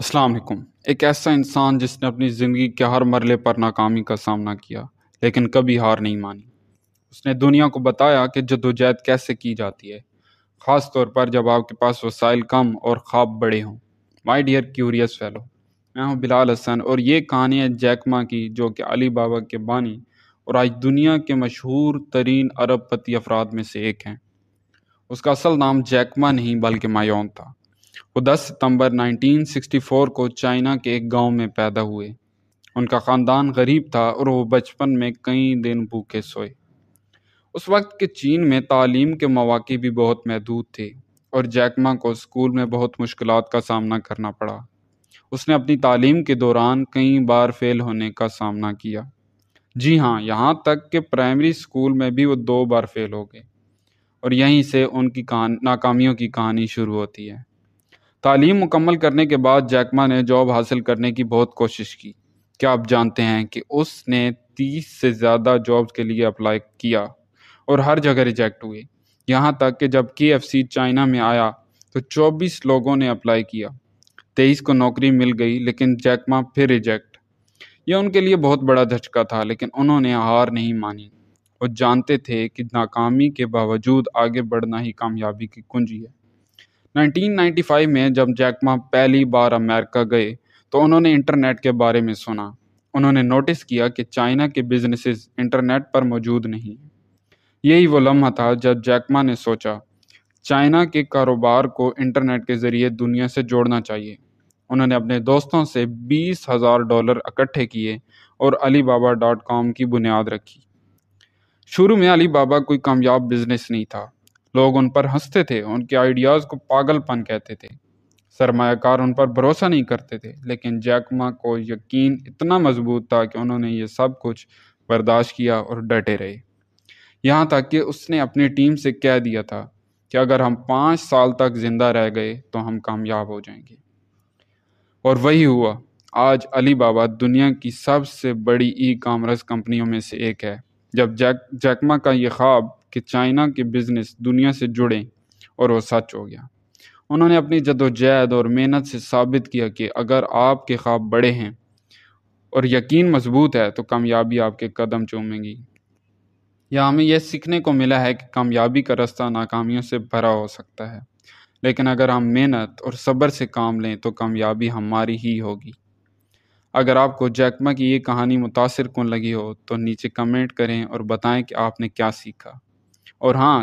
السلام علیکم۔ ایک ایسا انسان جس نے اپنی زندگی کے ہر مرحلے پر ناکامی کا سامنا کیا لیکن کبھی ہار نہیں مانی۔ اس نے دنیا کو بتایا کہ جدوجہد کیسے کی جاتی ہے، خاص طور پر جب آپ کے پاس وسائل کم اور خواب بڑے ہوں۔ مائی ڈیئر کیوریس فیلو، میں ہوں بلال حسن اور یہ کہانی ہے جیک ما کی، جو کہ علی بابا کے بانی اور آج دنیا کے مشہور ترین ارب پتی افراد میں سے ایک ہیں۔ اس کا اصل نام جیک ما نہیں بلکہ مایون تھا۔ وہ 10 ستمبر 1964 کو چائنا کے ایک گاؤں میں پیدا ہوئے۔ ان کا خاندان غریب تھا اور وہ بچپن میں کئی دن بھوکے سوئے۔ اس وقت کے چین میں تعلیم کے مواقع بھی بہت محدود تھے اور جیک ما کو اسکول میں بہت مشکلات کا سامنا کرنا پڑا۔ اس نے اپنی تعلیم کے دوران کئی بار فیل ہونے کا سامنا کیا۔ جی ہاں، یہاں تک کہ پرائمری اسکول میں بھی وہ 2 بار فیل ہو گئے، اور یہیں سے ان کی ناکامیوں کی کہانی شروع ہوتی ہے۔ تعلیم مکمل کرنے کے بعد جیک ما نے جاب حاصل کرنے کی بہت کوشش کی۔ کیا آپ جانتے ہیں کہ اس نے 30 سے زیادہ جابز کے لیے اپلائی کیا اور ہر جگہ ریجیکٹ ہوئے؟ یہاں تک کہ جب KFC چائنا میں آیا تو 24 لوگوں نے اپلائی کیا، 23 کو نوکری مل گئی لیکن جیک ما پھر ریجیکٹ۔ یہ ان کے لیے بہت بڑا دھچکا تھا، لیکن انہوں نے ہار نہیں مانی۔ وہ جانتے تھے کہ ناکامی کے باوجود آگے بڑھنا ہی کامیابی کی کنجی ہے۔ 1995 میں جب جیک ما پہلی بار امریکہ گئے تو انہوں نے انٹرنیٹ کے بارے میں سنا۔ انہوں نے نوٹس کیا کہ چائنا کے بزنسز انٹرنیٹ پر موجود نہیں۔ یہی وہ لمحہ تھا جب جیک ما نے سوچا، چائنا کے کاروبار کو انٹرنیٹ کے ذریعے دنیا سے جوڑنا چاہیے۔ انہوں نے اپنے دوستوں سے $20,000 اکٹھے کیے اور alibaba.com کی بنیاد رکھی۔ شروع میں علی بابا کوئی کامیاب بزنس نہیں تھا۔ لوگ ان پر ہنستے تھے، ان کے آئیڈیاز کو پاگل پن کہتے تھے، سرمایہ کار ان پر بھروسہ نہیں کرتے تھے، لیکن جیک ما کو یقین اتنا مضبوط تھا کہ انہوں نے یہ سب کچھ برداشت کیا اور ڈٹے رہے۔ یہاں تک کہ اس نے اپنی ٹیم سے کہہ دیا تھا کہ اگر ہم 5 سال تک زندہ رہ گئے تو ہم کامیاب ہو جائیں گے۔ اور وہی ہوا۔ آج علی بابا دنیا کی سب سے بڑی ای کامرس کمپنیوں میں سے ایک ہے۔ جب جیک ما کا یہ خواب کہ چائنا کے بزنس دنیا سے جڑیں اور وہ سچ ہو گیا۔ انہوں نے اپنی جدوجہد اور محنت سے ثابت کیا کہ اگر آپ کے خواب بڑے ہیں اور یقین مضبوط ہے تو کامیابی آپ کے قدم چومے گی۔ یہاں ہمیں یہ سیکھنے کو ملا ہے کہ کامیابی کا راستہ ناکامیوں سے بھرا ہو سکتا ہے، لیکن اگر ہم محنت اور صبر سے کام لیں تو کامیابی ہماری ہی ہوگی۔ اگر آپ کو جیک ما کی یہ کہانی متاثر کن لگی ہو تو نیچے کمنٹ کریں اور بتائیں کہ آپ نے کیا سیکھا۔ اور ہاں،